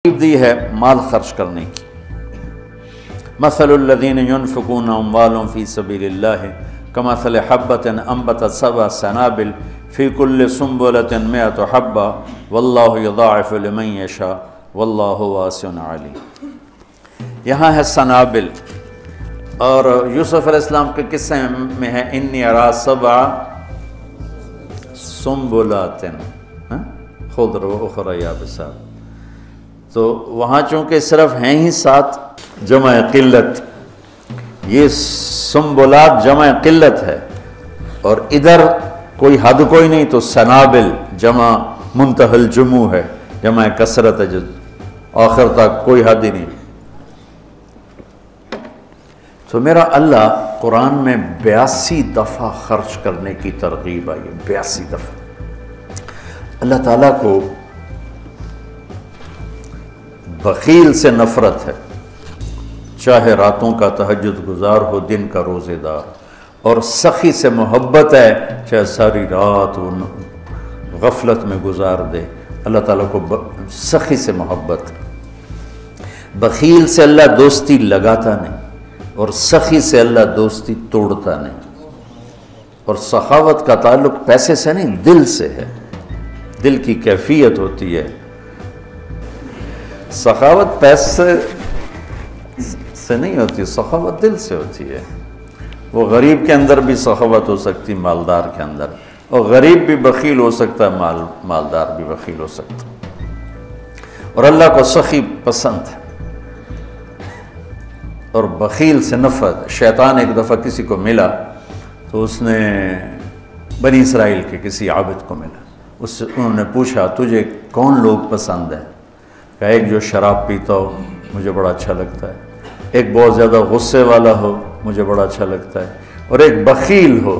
دی ہے مال خرچ کرنے کی۔ مثل الذین ينفقون اموالهم فی سبیل اللہ کمثل حبۃ انبتت سبع سنابل فی کل سنبلۃ مئۃ حبۃ واللہ یضاعف لمن یشاء واللہ واسع علیم۔ یہاں ہے سنابل، اور یوسف علیہ السلام کے قصے میں ہے انی ارا سبع سنبلات خضر و اخری یابسات۔ تو وہاں چونکہ صرف ہیں ہی 7 جمع قلت، یہ سنبلات جمع قلت ہے، اور ادھر کوئی حد کوئی نہیں، تو سنابل جمع منتہی الجموع ہے، جمع کثرت ہے، جو آخر تک کوئی حد ہی نہیں۔ تو میرا اللہ قرآن میں 82 دفعہ خرچ کرنے کی ترغیب آئی ہے، 82 دفعہ۔ اللہ تعالیٰ کو بخیل سے نفرت ہے، چاہے راتوں کا تہجد گزار ہو، دن کا روزے دار، اور سخی سے محبت ہے، چاہے ساری رات وہ غفلت میں گزار دے، اللہ تعالیٰ کو سخی سے محبت ہے۔ بخیل سے اللہ دوستی لگاتا نہیں، اور سخی سے اللہ دوستی توڑتا نہیں۔ اور سخاوت کا تعلق پیسے سے نہیں، دل سے ہے، دل کی کیفیت ہوتی ہے۔ سخاوت پیسے سے نہیں ہوتی، سخاوت دل سے ہوتی ہے۔ وہ غریب کے اندر بھی سخاوت ہو سکتی، مالدار کے اندر، اور غریب بھی بخیل ہو سکتا ہے، مالدار بھی بخیل ہو سکتا ہے۔ اور اللہ کو سخی پسند ہے اور بخیل سے نفرت ہے۔ شیطان ایک دفعہ کسی کو ملا، تو اس نے بنی اسرائیل کے کسی عابد کو ملا، اس سے انہوں نے پوچھا تجھے کون لوگ پسند ہیں؟ کہ ایک جو شراب پیتا ہو مجھے بڑا اچھا لگتا ہے، ایک بہت زیادہ غصے والا ہو مجھے بڑا اچھا لگتا ہے، اور ایک بخیل ہو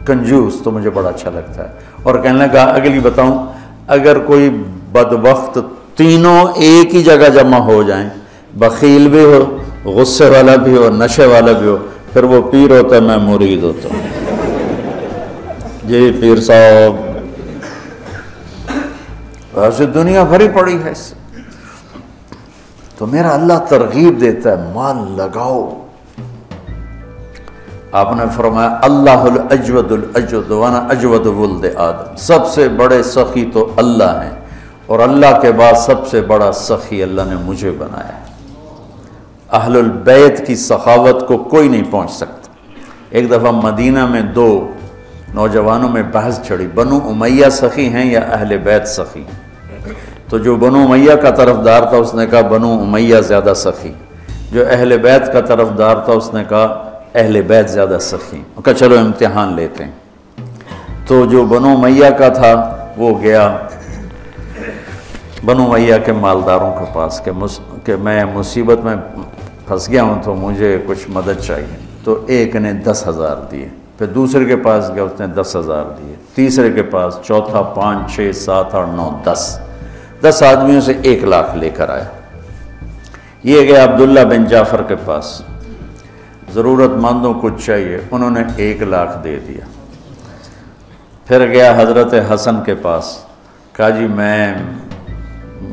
کنجوس تو مجھے بڑا اچھا لگتا ہے۔ اور کہنے لگا اگلی بتاؤں، اگر کوئی بدبخت تینوں ایک ہی جگہ جمع ہو جائیں، بخیل بھی ہو، غصے والا بھی ہو، نشے والا بھی ہو، پھر وہ پیر ہوتا ہے، میں مرید ہوتا ہوں۔ جی پیر صاحب، ایسے دنیا بھری پڑی ہے اس سے۔ تو میرا اللہ ترغیب دیتا ہے مال لگاؤ۔ آپ نے فرمایا اللہ الاجود الاجود وانا اجود ولد آدم، سب سے بڑے سخی تو اللہ ہیں، اور اللہ کے بعد سب سے بڑا سخی اللہ نے مجھے بنایا ہے۔ اہل البیت کی سخاوت کو کوئی نہیں پہنچ سکتا۔ ایک دفعہ مدینہ میں 2 نوجوانوں میں بحث چھڑی، بنو امیہ سخی ہیں یا اہل بیت سخی ہیں؟ تو جو بنو امیہ کا طرفدار تھا اس نے کہا بنو امیہ زیادہ سخی، جو اہل بیت کا طرفدار تھا اس نے کہا اہل بیت زیادہ سخی۔ کہا چلو امتحان لیتے ہیں۔ تو جو بنو امیہ کا تھا وہ گیا بنو امیہ کے مالداروں کے پاس کہ میں مصیبت میں پھنس گیا ہوں، تو مجھے کچھ مدد چاہیے۔ تو ایک نے 10,000 دیے، پھر دوسرے کے پاس گیا، اس نے 10,000 دیے، تیسرے کے پاس، چوتھا 5 6 7 8 9 10 آدمیوں سے 1 لاکھ لے کر آیا۔ یہ گیا عبداللہ بن جعفر کے پاس، ضرورت مندوں کو چاہیے، انہوں نے 1 لاکھ دے دیا۔ پھر گیا حضرت حسن کے پاس، کہا جی میں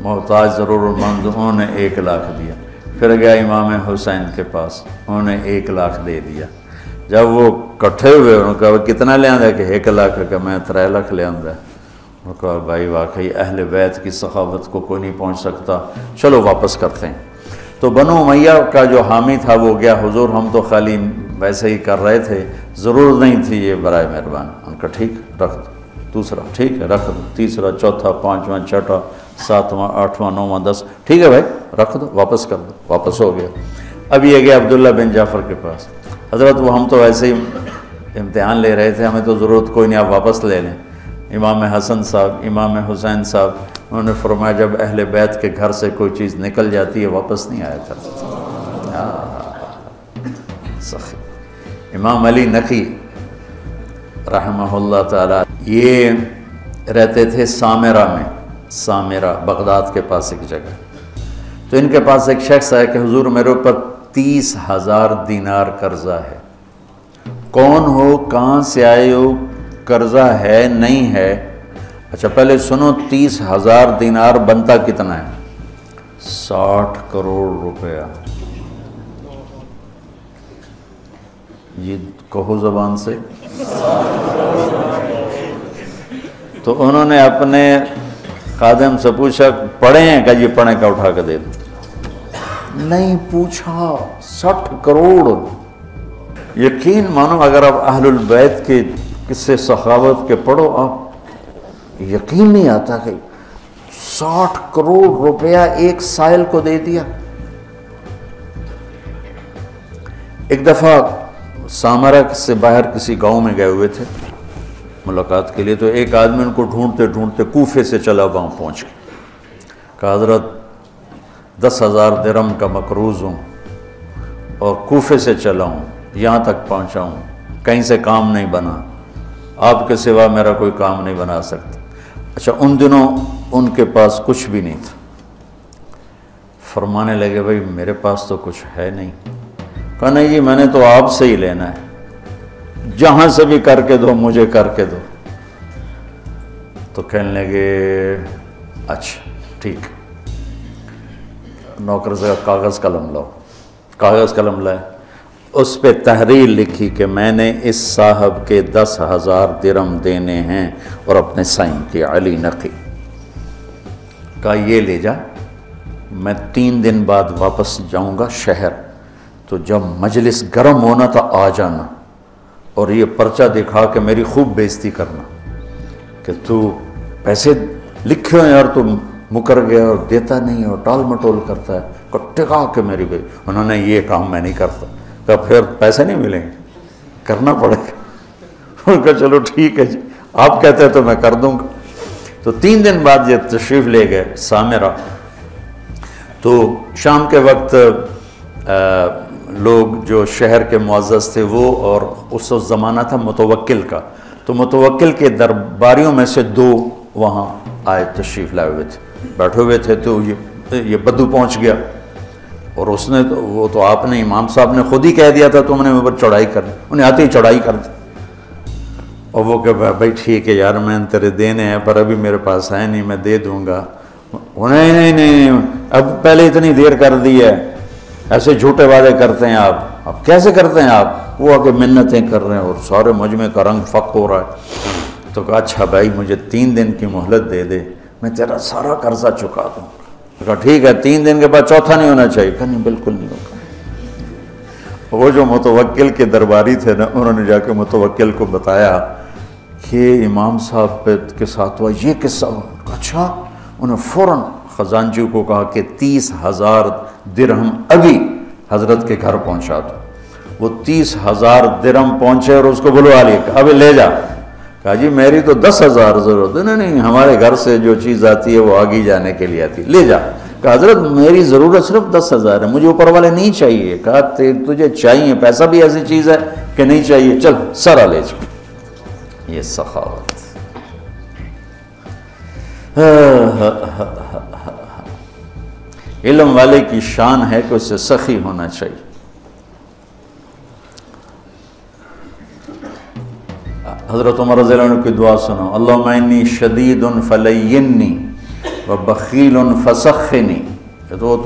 محتاج ضرورت مند، انہوں نے 1 لاکھ دیا۔ پھر گیا امام حسین کے پاس، انہوں نے 1 لاکھ دے دیا۔ جب وہ کٹھے ہوئے انہوں نے کہا کتنا لے آندہ؟ کہ 1 لاکھ، کہ میں 3 لاکھ لے آندہ۔ انہوں نے کہا بھائی واقعی اہل بیت کی سخاوت کو کوئی نہیں پہنچ سکتا، چلو واپس کرتے ہیں۔ تو بنو امیہ کا جو حامی تھا وہ گیا، حضور ہم تو خالی ویسے ہی کر رہے تھے، ضرورت نہیں تھی، یہ برائے مہربان۔ ان کا ٹھیک رکھ دو، دوسرا ٹھیک ہے رکھ دو، تیسرا، چوتھا، 5واں، 6واں، 7واں، 8واں، 9واں، 10 ٹھیک ہے بھائی رکھ دو، واپس کر دو۔ واپس ہو گیا۔ اب یہ گیا عبداللہ بن جعفر کے پاس، حضرت وہ ہم تو ویسے ہی امتحان لے رہے تھے، ہمیں تو ضرورت کوئی نہیں، آپ واپس لے لیں۔ امام حسن صاحب، امام حسین صاحب، انہوں نے فرمایا جب اہل بیت کے گھر سے کوئی چیز نکل جاتی ہے واپس نہیں آیا کرتا۔ سخی امام علی نقی رحمہ اللہ تعالی، یہ رہتے تھے سامرہ میں، سامرہ بغداد کے پاس ایک جگہ۔ تو ان کے پاس ایک شخص آیا کہ حضور میرے اوپر 30,000 دینار قرضہ ہے۔ کون ہو، کہاں سے آئے ہو، قرضہ ہے نہیں ہے؟ اچھا پہلے سنو، 30,000 دینار بنتا کتنا ہے؟ 60 کروڑ روپیہ، یہ کہو زبان سے۔ تو انہوں نے اپنے خادم سے پوچھا پڑھے ہیں کہ جی پڑھیں کا اٹھا کے دے دو، نہیں پوچھا، 60 کروڑ۔ یقین مانو اگر آپ اہل البیت کے قصے سخاوت کے پڑھو، آپ یقین نہیں آتا کہ 60 کروڑ روپیہ ایک سائل کو دے دیا۔ ایک دفعہ سامرا سے باہر کسی گاؤں میں گئے ہوئے تھے ملاقات کے لیے، تو ایک آدمی ان کو ڈھونڈتے ڈھونڈتے کوفے سے چلا وہاں پہنچ گیا، کہا حضرت 10,000 درہم کا مقروض ہوں اور کوفے سے چلا ہوں، یہاں تک پہنچا ہوں، کہیں سے کام نہیں بنا، آپ کے سوا میرا کوئی کام نہیں بنا سکتا۔ اچھا، ان دنوں ان کے پاس کچھ بھی نہیں تھا۔ فرمانے لگے بھائی میرے پاس تو کچھ ہے نہیں۔ کہا نہیں جی میں نے تو آپ سے ہی لینا ہے، جہاں سے بھی کر کے دو مجھے کر کے دو۔ تو کہنے لگے اچھا ٹھیک، نوکر سے کاغذ قلم لاؤ۔ کاغذ قلم لائے، اس پہ تحریر لکھی کہ میں نے اس صاحب کے 10,000 درہم دینے ہیں اور اپنے سائن کی علی نقی۔ کہا یہ لے جا، میں 3 دن بعد واپس جاؤں گا شہر، تو جب مجلس گرم ہونا تھا آ جانا اور یہ پرچہ دکھا کے میری خوب بےزتی کرنا کہ تو پیسے لکھے ہیں اور تو مکر گیا اور دیتا نہیں اور ٹال مٹول کرتا ہے، ٹکا کے میری انہوں نے یہ کام میں نہیں کرتا۔ کہا پھر پیسے نہیں ملیں گے، کرنا پڑے گا۔ ان کا چلو ٹھیک ہے جی، آپ کہتے ہیں تو میں کر دوں گا۔ تو 3 دن بعد یہ تشریف لے گئے سامرا۔ تو شام کے وقت لوگ جو شہر کے معزز تھے وہ، اور اس زمانہ تھا متوکل کا، تو متوکل کے درباریوں میں سے 2 وہاں آئے، تشریف لائے ہوئے تھے، بیٹھے ہوئے تھے۔ تو یہ بدو پہنچ گیا اور اس نے وہ تو آپ نے امام صاحب نے خود ہی کہہ دیا تھا تم نے اوپر چڑھائی کرنی، انہیں آتے ہی چڑھائی کر دی۔ اور وہ کہ بھائی ٹھیک ہے یار میں تیرے دینے ہیں پر ابھی میرے پاس ہے نہیں، میں دے دوں گا۔ نہیں اب پہلے اتنی دیر کر دی ہے، ایسے جھوٹے وعدے کرتے ہیں آپ کیسے کرتے ہیں آپ؟ وہ آگے منتیں کر رہے ہیں اور سارے مجمع کا رنگ فق ہو رہا ہے۔ تو کہا اچھا بھائی مجھے 3 دن کی مہلت دے دے، میں تیرا سارا قرضہ چکا دوں۔ کہا ٹھیک ہے، 3 دن کے بعد چوتھا نہیں ہونا چاہیے۔ کہا نہیں بالکل نہیں ہوگا۔ وہ جو متوکل کے درباری تھے نا، انہوں نے جا کے متوکل کو بتایا کہ امام صاحب کے ساتھ ہوا یہ قصہ۔ اچھا، انہوں نے فوراً خزانچی کو کہا کہ 30,000 درہم ابھی حضرت کے گھر پہنچا دو۔ وہ 30,000 درہم پہنچے اور اس کو بلوا لیا، ابھی لے جا۔ کہا جی میری تو 10,000 ضرورت ہے۔ نہیں ہمارے گھر سے جو چیز آتی ہے وہ آگے جانے کے لیے آتی ہے، لے جا۔ کہا حضرت میری ضرورت صرف 10,000 ہے، مجھے اوپر والے نہیں چاہیے۔ کہا تجھے چاہیے، پیسہ بھی ایسی چیز ہے کہ نہیں چاہیے، چل سارا لے جا۔ یہ سخاوت۔ علم والے کی شان ہے کہ اسے سخی ہونا چاہیے۔ حضرت عمر رضی اللہ عنہ کی دعا سنو، اللہم انی شدید فلینی وبخیل فسخنی۔ یہ تو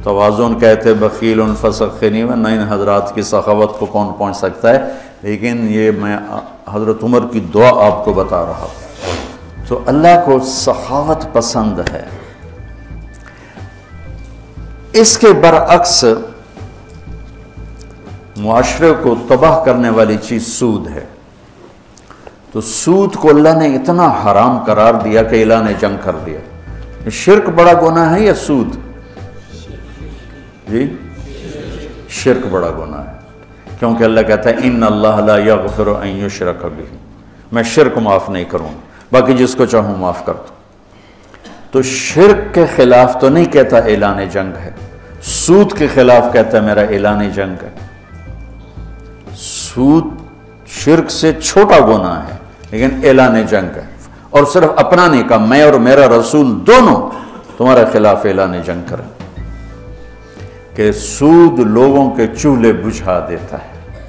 توازن کہتے بخیل فسخنی، ورنہ ان حضرات کی سخاوت کو کون پہنچ سکتا ہے، لیکن یہ میں حضرت عمر کی دعا آپ کو بتا رہا ہوں۔ تو اللہ کو سخاوت پسند ہے۔ اس کے برعکس معاشرے کو تباہ کرنے والی چیز سود ہے۔ تو سود کو اللہ نے اتنا حرام قرار دیا کہ اعلان جنگ کر دیا۔ شرک بڑا گناہ ہے یا سود؟ جی شرک بڑا گناہ ہے، کیونکہ اللہ کہتا ہے ان اللہ لا یغفر ان یشرک بہ، میں شرک معاف نہیں کروں، باقی جس کو چاہوں معاف کر دوں۔ تو شرک کے خلاف تو نہیں کہتا اعلان جنگ ہے، سود کے خلاف کہتا ہے میرا اعلان جنگ ہے۔ سود شرک سے چھوٹا گناہ ہے لیکن اعلان جنگ ہے، اور صرف اپنا نہیں کہا، میں اور میرا رسول دونوں تمہارے خلاف اعلان جنگ کریں۔ کہ سود لوگوں کے چولہے بجھا دیتا ہے،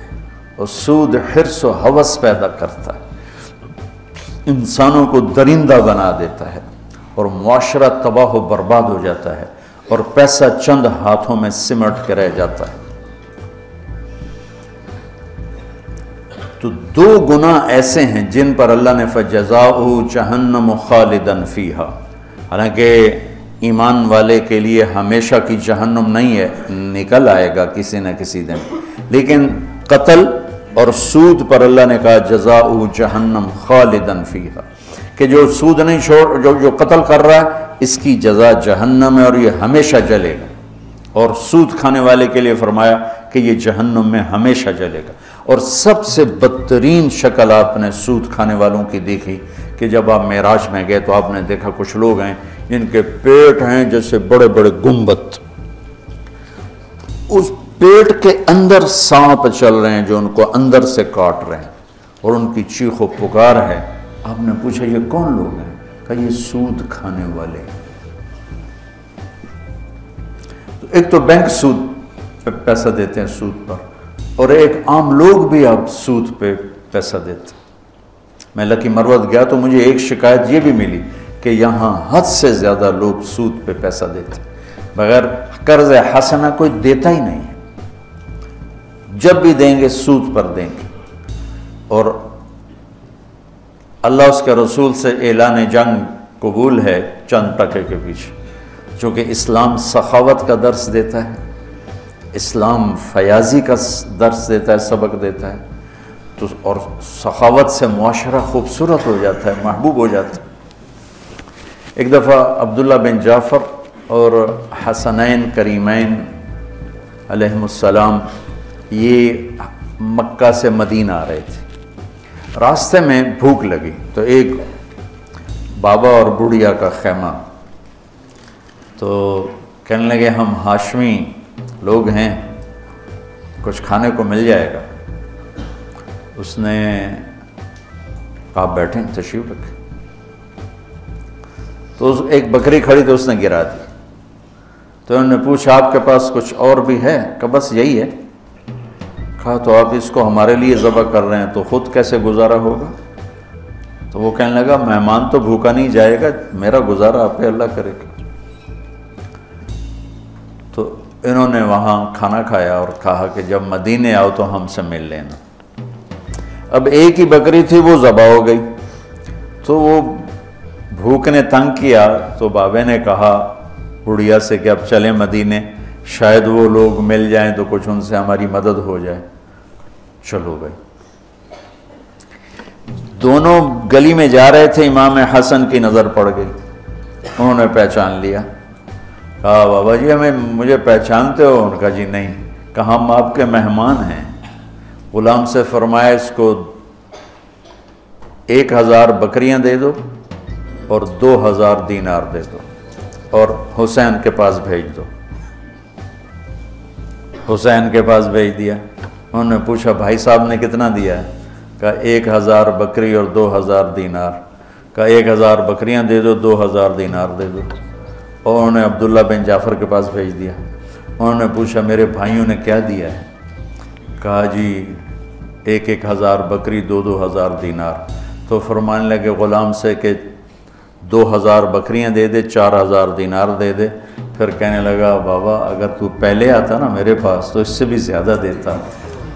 اور سود حرص و ہوس پیدا کرتا ہے، انسانوں کو درندہ بنا دیتا ہے، اور معاشرہ تباہ و برباد ہو جاتا ہے اور پیسہ چند ہاتھوں میں سمٹ کے رہ جاتا ہے۔ تو دو گناہ ایسے ہیں جن پر اللہ نے فَجَزَاؤُهُ جَهَنَّمُ خَالِدًا فِيهَا، حالانکہ ایمان والے کے لیے ہمیشہ کی جہنم نہیں ہے، نکل آئے گا کسی نہ کسی دن، لیکن قتل اور سود پر اللہ نے کہا جزاؤ جہنم خالدن فیہا، کہ جو سود نہیں چھوڑ جو قتل کر رہا ہے اس کی جزا جہنم ہے اور یہ ہمیشہ جلے گا، اور سود کھانے والے کے لیے فرمایا کہ یہ جہنم میں ہمیشہ جلے گا۔ اور سب سے بدترین شکل آپ نے سود کھانے والوں کی دیکھی کہ جب آپ معراج میں گئے تو آپ نے دیکھا کچھ لوگ ہیں جن کے پیٹ ہیں جیسے بڑے بڑے گنبد، اس پیٹ کے اندر سانپ چل رہے ہیں جو ان کو اندر سے کاٹ رہے ہیں، اور ان کی چیخ و پکار ہے۔ آپ نے پوچھا یہ کون لوگ ہیں؟ کہا یہ سود کھانے والے۔ تو ایک تو بینک سود پہ پیسہ دیتے ہیں، سود پر، اور ایک عام لوگ بھی اب سود پہ پیسہ دیتے ہیں۔ میں لکی مروت گیا تو مجھے ایک شکایت یہ بھی ملی کہ یہاں حد سے زیادہ لوگ سود پہ پیسہ دیتے ہیں، بغیر قرض حسنہ کوئی دیتا ہی نہیں ہے، جب بھی دیں گے سود پر دیں گے۔ اور اللہ اس کے رسول سے اعلان جنگ قبول ہے چند ٹکے کے پیچھے، چونکہ اسلام سخاوت کا درس دیتا ہے، اسلام فیاضی کا درس دیتا ہے، سبق دیتا ہے، تو اور سخاوت سے معاشرہ خوبصورت ہو جاتا ہے، محبوب ہو جاتا ہے۔ ایک دفعہ عبداللہ بن جعفر اور حسنین کریمین علیہم السلام یہ مکہ سے مدینہ آ رہے تھے، راستے میں بھوک لگی تو ایک بابا اور بڑھیا کا خیمہ، تو کہنے لگے ہم ہاشمی لوگ ہیں، کچھ کھانے کو مل جائے گا؟ اس نے کہا بیٹھیں، تشریف رکھیں۔ تو ایک بکری کھڑی تو اس نے گرا دی، تو انہوں نے پوچھا آپ کے پاس کچھ اور بھی ہے؟ کہا بس یہی ہے۔ کہا تو آپ اس کو ہمارے لیے ذبح کر رہے ہیں تو خود کیسے گزارا ہوگا؟ تو وہ کہنے لگا مہمان تو بھوکا نہیں جائے گا، میرا گزارا آپ پہ اللہ کرے گا۔ تو انہوں نے وہاں کھانا کھایا اور کہا کہ جب مدینے آؤ تو ہم سے مل لینا۔ اب ایک ہی بکری تھی، وہ ذبح ہو گئی، تو وہ بھوک نے تنگ کیا، تو بابے نے کہا بڑھیا سے کہ اب چلیں مدینے، شاید وہ لوگ مل جائیں تو کچھ ان سے ہماری مدد ہو جائے۔ چلو گئے، دونوں گلی میں جا رہے تھے، امام حسن کی نظر پڑ گئی، انہوں نے پہچان لیا۔ کہا بابا جی مجھے پہچانتے ہو؟ ان کا جی نہیں۔ کہا ہم آپ کے مہمان ہیں۔ غلام سے فرمایا اس کو 1000 بکریاں دے دو اور 2000 دینار دے دو اور حسین کے پاس بھیج دو۔ حسین کے پاس بھیج دیا۔ انہوں نے پوچھا بھائی صاحب نے کتنا دیا ہے؟ کہا 1000 بکری اور 2000 دینار۔ کہا 1000 بکریاں دے دو، 2000 دینار دے دو، اور انہوں نے عبداللہ بن جعفر کے پاس بھیج دیا۔ انہوں نے پوچھا میرے بھائیوں نے کیا دیا ہے؟ کہا جی 1000 بکری، 2000 دینار۔ تو فرمانے لگے غلام سے کہ 2000 بکریاں دے دے، 4000 دینار دے دے۔ پھر کہنے لگا بابا اگر تو پہلے آتا نا میرے پاس تو اس سے بھی زیادہ دیتا،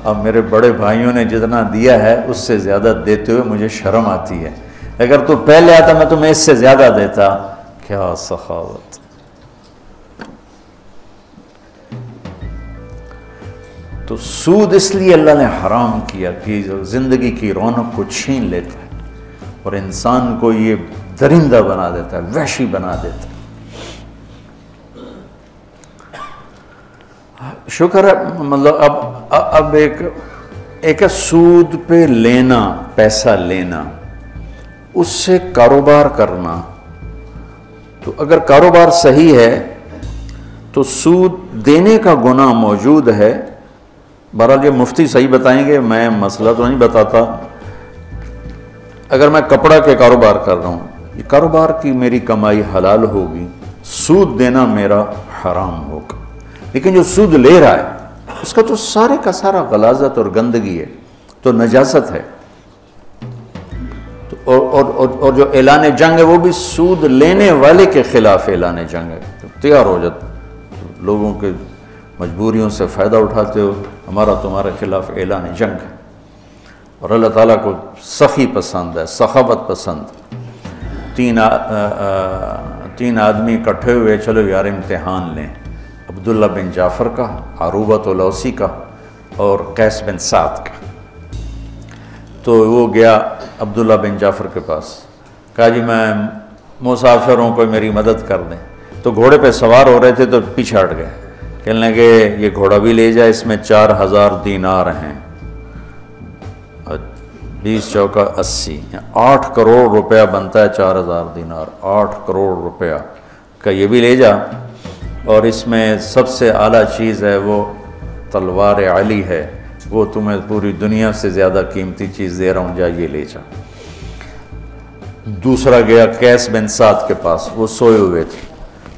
اب میرے بڑے بھائیوں نے جتنا دیا ہے اس سے زیادہ دیتے ہوئے مجھے شرم آتی ہے، اگر تو پہلے آتا میں تمہیں اس سے زیادہ دیتا۔ کیا سخاوت! تو سود اس لیے اللہ نے حرام کیا کہ زندگی کی رونق کو چھین لیتا ہے اور انسان کو یہ درندہ بنا دیتا ہے، وحشی بنا دیتا ہے۔ شکر ہے مطلب اب ایک سود پہ لینا، پیسہ لینا، اس سے کاروبار کرنا، تو اگر کاروبار صحیح ہے تو سود دینے کا گناہ موجود ہے۔ بہرحال یہ مفتی صحیح بتائیں گے، میں مسئلہ تو نہیں بتاتا۔ اگر میں کپڑا کے کاروبار کر رہا ہوں، یہ کاروبار کی میری کمائی حلال ہوگی، سود دینا میرا حرام ہوگا، لیکن جو سود لے رہا ہے اس کا تو سارے کا سارا غلاظت اور گندگی ہے، تو نجاست ہے، تو اور جو اعلان جنگ ہے وہ بھی سود لینے والے کے خلاف اعلان جنگ ہے. تیار ہو جاتے لوگوں کے مجبوریوں سے فائدہ اٹھاتے ہو, ہمارا تمہارے خلاف اعلان جنگ ہے. اور اللہ تعالیٰ کو سخی پسند ہے, سخاوت پسند. تین آدمی اکٹھے ہوئے, چلو یار امتحان لیں, عبداللہ بن جعفر کا, عروبۃ الاوسی کا اور قیس بن سعد کا. تو وہ گیا عبداللہ بن جعفر کے پاس, کہا جی میں مسافر ہوں, کوئی میری مدد کر دیں. تو گھوڑے پہ سوار ہو رہے تھے تو پیچھے ہٹ گئے, کہنے لگے یہ گھوڑا بھی لے جائے, اس میں 4000 دینار ہیں, 20 چوکا 80, 8 کروڑ روپیہ بنتا ہے 4000 دینار, 8 کروڑ روپیہ کا یہ بھی لے جا, اور اس میں سب سے اعلیٰ چیز ہے وہ تلوار علی ہے, وہ تمہیں پوری دنیا سے زیادہ قیمتی چیز دے رہا ہوں, جا یہ لے جا. دوسرا گیا قیس بن سعد کے پاس, وہ سوئے ہوئے تھے,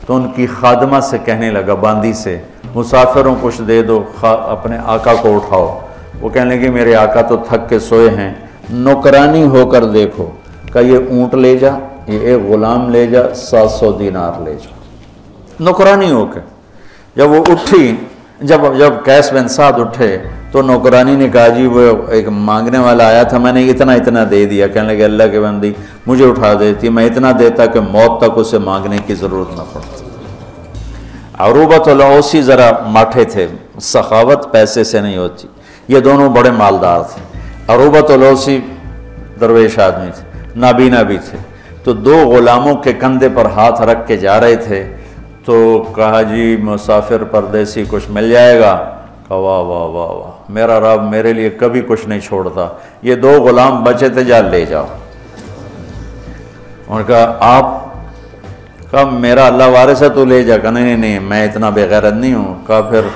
تو ان کی خادمہ سے کہنے لگا, باندی سے, مسافروں کچھ دے دو, اپنے آقا کو اٹھاؤ. وہ کہنے لگے میرے آقا تو تھک کے سوئے ہیں, نوکرانی ہو کر دیکھو. کہ یہ اونٹ لے جا, یہ ایک غلام لے جا, 700 دینار لے جا. نوکرانی ہو کے جب وہ اٹھی, جب قیس بن سعد اٹھے تو نوکرانی نے کہا جی وہ ایک مانگنے والا آیا تھا, میں نے اتنا دے دیا. کہنے لگے اللہ کے بندی مجھے اٹھا دیتی, میں اتنا دیتا کہ موت تک اسے مانگنے کی ضرورت نہ پڑتی. عروبۃ الاوسی ذرا ماٹھے تھے, سخاوت پیسے سے نہیں ہوتی. یہ دونوں بڑے مالدار تھے. عروبۃ الاوسی درویش آدمی تھے, نابینا بھی تھے. تو 2 غلاموں کے کندھے پر ہاتھ رکھ کے جا رہے تھے, تو کہا جی مسافر پردیسی کچھ مل جائے گا. کہا واہ واہ واہ واہ, میرا رب میرے لیے کبھی کچھ نہیں چھوڑتا, یہ 2 غلام بچے تھے, جا لے جاؤ. انہوں نے کہا آپ, کہا میرا اللہ وارث ہے تو لے جا. کہا نہیں میں اتنا بے غیرت نہیں ہوں. کہا پھر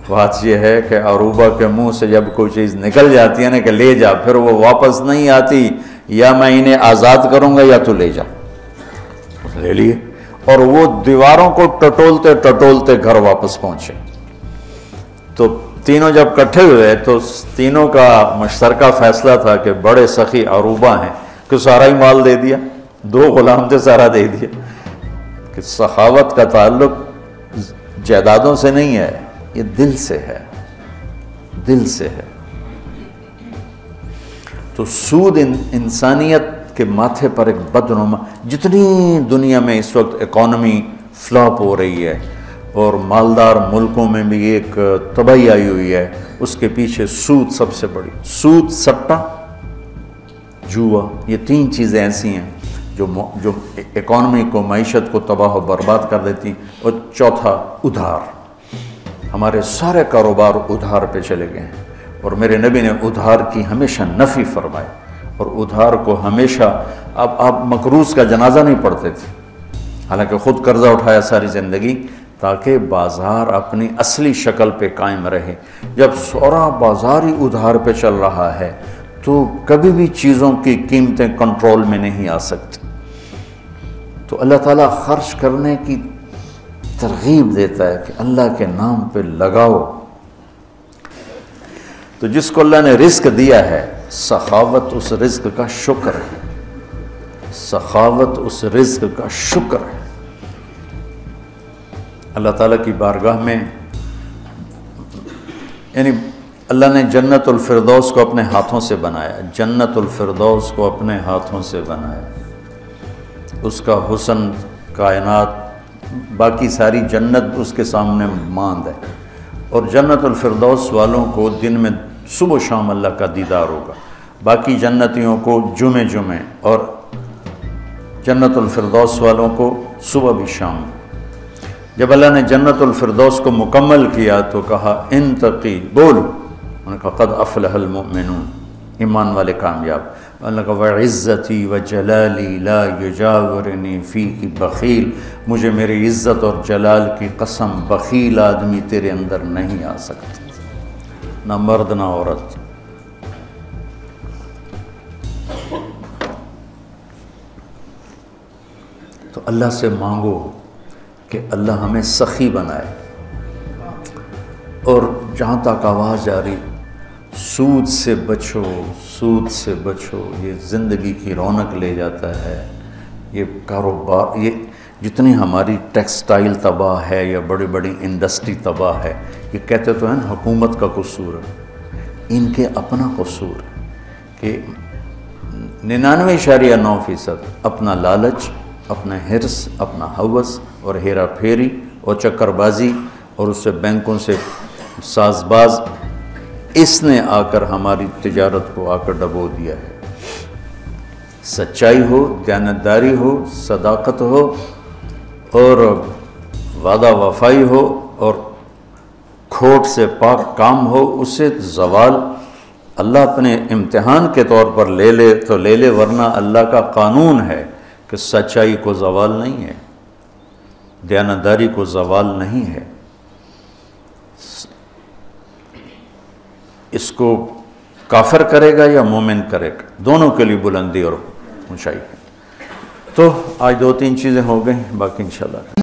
بات یہ ہے کہ عروبہ کے منہ سے جب کوئی چیز نکل جاتی ہے نا کہ لے جا, پھر وہ واپس نہیں آتی, یا میں انہیں آزاد کروں گا یا تو لے جا. لے لیے, اور وہ دیواروں کو ٹٹولتے گھر واپس پہنچے. تو تینوں جب اکٹھے ہوئے تو تینوں کا مشترکہ فیصلہ تھا کہ بڑے سخی عروبہ ہیں کہ سارا ہی مال دے دیا, 2 غلام تھے, سارا دے دیا. کہ سخاوت کا تعلق جائیدادوں سے نہیں ہے, یہ دل سے ہے, دل سے ہے. تو سود انسانیت کے ماتھے پر ایک بدنما, جتنی دنیا میں اس وقت اکانومی فلاپ ہو رہی ہے اور مالدار ملکوں میں بھی ایک تباہی آئی ہوئی ہے, اس کے پیچھے سود سب سے بڑی. سود, سٹا, جوا, یہ 3 چیزیں ایسی ہیں جو اکانومی کو, معیشت کو تباہ و برباد کر دیتی. اور چوتھا ادھار. ہمارے سارے کاروبار ادھار پہ چلے گئے ہیں, اور میرے نبی نے ادھار کی ہمیشہ نفی فرمائی, اور ادھار کو ہمیشہ, اب آپ مقروض کا جنازہ نہیں پڑھتے تھے, حالانکہ خود قرضہ اٹھایا ساری زندگی تاکہ بازار اپنی اصلی شکل پہ قائم رہے. جب سورا بازار ہی ادھار پہ چل رہا ہے تو کبھی بھی چیزوں کی قیمتیں کنٹرول میں نہیں آ سکتی. تو اللہ تعالیٰ خرچ کرنے کی ترغیب دیتا ہے کہ اللہ کے نام پہ لگاؤ. تو جس کو اللہ نے رزق دیا ہے, سخاوت اس رزق کا شکر ہے, سخاوت اس رزق کا شکر ہے. اللہ تعالیٰ کی بارگاہ میں, یعنی اللہ نے جنت الفردوس کو اپنے ہاتھوں سے بنایا, جنت الفردوس کو اپنے ہاتھوں سے بنایا. اس کا حسن, کائنات, باقی ساری جنت اس کے سامنے ماند ہے. اور جنت الفردوس والوں کو دن میں صبح و شام اللہ کا دیدار ہوگا, باقی جنتیوں کو جمعے, اور جنت الفردوس والوں کو صبح بھی شام. جب اللہ نے جنت الفردوس کو مکمل کیا تو کہا انتقی, بول. انہوں نے کہا قد افلح المؤمنون, ایمان والے کامیاب. اللہ کا وعزتی وجلالی لا یجاورنی فیہ بخیل, مجھے میری عزت اور جلال کی قسم بخیل آدمی تیرے اندر نہیں آ سکتا, نہ مرد نہ عورت. تو اللہ سے مانگو کہ اللہ ہمیں سخی بنائے. اور جہاں تک آواز جا رہی, سود سے بچو، سود سے بچو، یہ زندگی کی رونق لے جاتا ہے، یہ کاروبار، یہ جتنی ہماری ٹیکسٹائل تباہ ہے یا بڑی بڑی انڈسٹری تباہ ہے، یہ کہتے تو ہیں نا حکومت کا قصور ہے، ان کے اپنا قصور کہ 99.9% اپنا لالچ، اپنا حرص، اپنا ہوس اور ہیرا پھیری اور چکر بازی اور اس سے بینکوں سے ساز باز، اس نے آ کر ہماری تجارت کو آ کر ڈبو دیا ہے۔ سچائی ہو، دیانتداری ہو، صداقت ہو اور وعدہ وفائی ہو اور کھوٹ سے پاک کام ہو، اسے زوال اللہ اپنے امتحان کے طور پر لے لے تو لے لے، ورنہ اللہ کا قانون ہے کہ سچائی کو زوال نہیں ہے، دیانتداری کو زوال نہیں ہے۔ اس کو کافر کرے گا یا مومن کرے گا، دونوں کے لیے بلندی اور اونچائی ہے۔ تو آج 2-3 چیزیں ہو گئیں، باقی انشاءاللہ